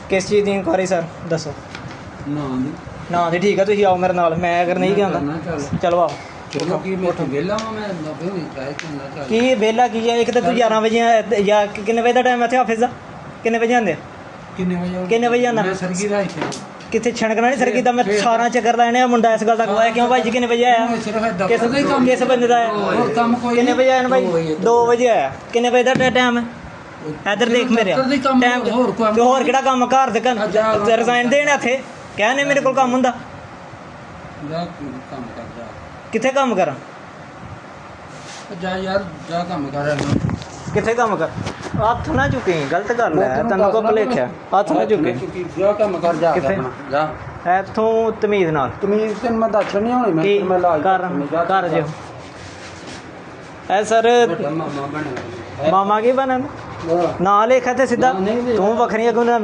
ਕਿਸ ਚੀਜ਼ ਦੀ inquiry sir ਦੱਸੋ। ਨਾ ਦੀ ਨਾ ਜੀ ਠੀਕ ਆ, ਤੁਸੀਂ ਆਓ ਮੇਰੇ ਨਾਲ, ਮੈਂ ਅਗਰ ਨਹੀਂ ਗਿਆ ਚਲੋ ਆਓ। ਚਲੋ ਕੀ ਮੈਂ ਵਿਹਲਾ ਵਾਂ, ਮੈਂ ਨਵੇਂ ਹੋਈ ਟਰਾਈ ਕਰਨਾ ਚੱਲ। ਕੀ ਵਿਹਲਾ ਕੀ ਹੈ? ਇੱਕ ਤਾਂ ਤੂੰ 11 ਵਜੇ ਜਾਂ ਕਿੰਨੇ ਵਜੇ ਦਾ ਟਾਈਮ ਹੈ ਇੱਥੇ ਆਫਿਸ ਦਾ? ਕਿੰਨੇ ਵਜੇ ਆਉਂਦੇ? ਕਿੰਨੇ ਵਜੇ ਆਉਂਦਾ? ਮੈਂ ਸਰਗੀ ਦਾ ਇੱਥੇ ਕਿੱਥੇ ਛਣਕਣਾ ਨਹੀਂ ਸਰਕੀ ਦਾ? ਮੈਂ ਸਾਰਾ ਚੱਕਰ ਲੈਣੇ ਆ। ਮੁੰਡਾ ਇਸ ਗੱਲ ਦਾ ਗਵਾਹ ਕਿਉਂ ਭਾਈ ਜੀ? ਕਿੰਨੇ ਵਜੇ ਆਇਆ? ਕਿਸ ਬੰਦੇ ਦਾ ਆਇਆ? ਕਿੰਨੇ ਵਜੇ ਆਇਆ ਭਾਈ? 2 ਵਜੇ ਆਇਆ। ਕਿੰਨੇ ਵਜੇ ਦਾ ਟਾਈਮ ਹੈ? ਇੱਧਰ ਦੇਖ ਮੇਰੇ ਟਾਈਮ। ਹੋਰ ਕਿਹੜਾ ਕੰਮ? ਘਰ ਦੇ ਰਿਜ਼ਾਈਨ ਦੇਣ ਇੱਥੇ ਕਹਿੰਦੇ ਮੇਰੇ ਕੋਲ ਕੰਮ ਹੁੰਦਾ। ਜਾ ਕੰਮ ਕਰ ਜਾ। ਕਿੱਥੇ ਕੰਮ ਕਰਾਂ? ਜਾ ਯਾਰ ਜਾ ਕੰਮ ਕਰ। ਕਿੱਥੇ ਕੰਮ ਕਰ? ਹੱਥ ਨਾ ਚੁੱਕੀ, ਗਲਤ ਗੱਲ ਹੈ। ਤੈਨੂੰ ਕੋ ਭੁਲੇਖਿਆ? ਹੱਥ ਨਾ ਚੁੱਕੀ। ਜਾ ਕੰਮ ਕਰ ਜਾ। ਕਿੱਥੇ? ਜਾ ਇੱਥੋਂ ਤਮੀਜ਼ ਨਾਲ। ਤਮੀਜ਼ ਤੈਨੂੰ ਮੈਂ ਦੱਸ ਨਹੀਂ ਹੋਣੀ। ਕੀ ਮੈਂ ਲਾ ਕਰ ਜਿਓ ਐ ਸਰ। ਮਾਮਾ ਬਣ ਮਾਮਾ ਕੀ ਬਣਨ? ਨਾ ਲਿਖ ਤੇ ਸਿੱਧਾ। ਤੂੰ ਵੱਖਰੀਆਂ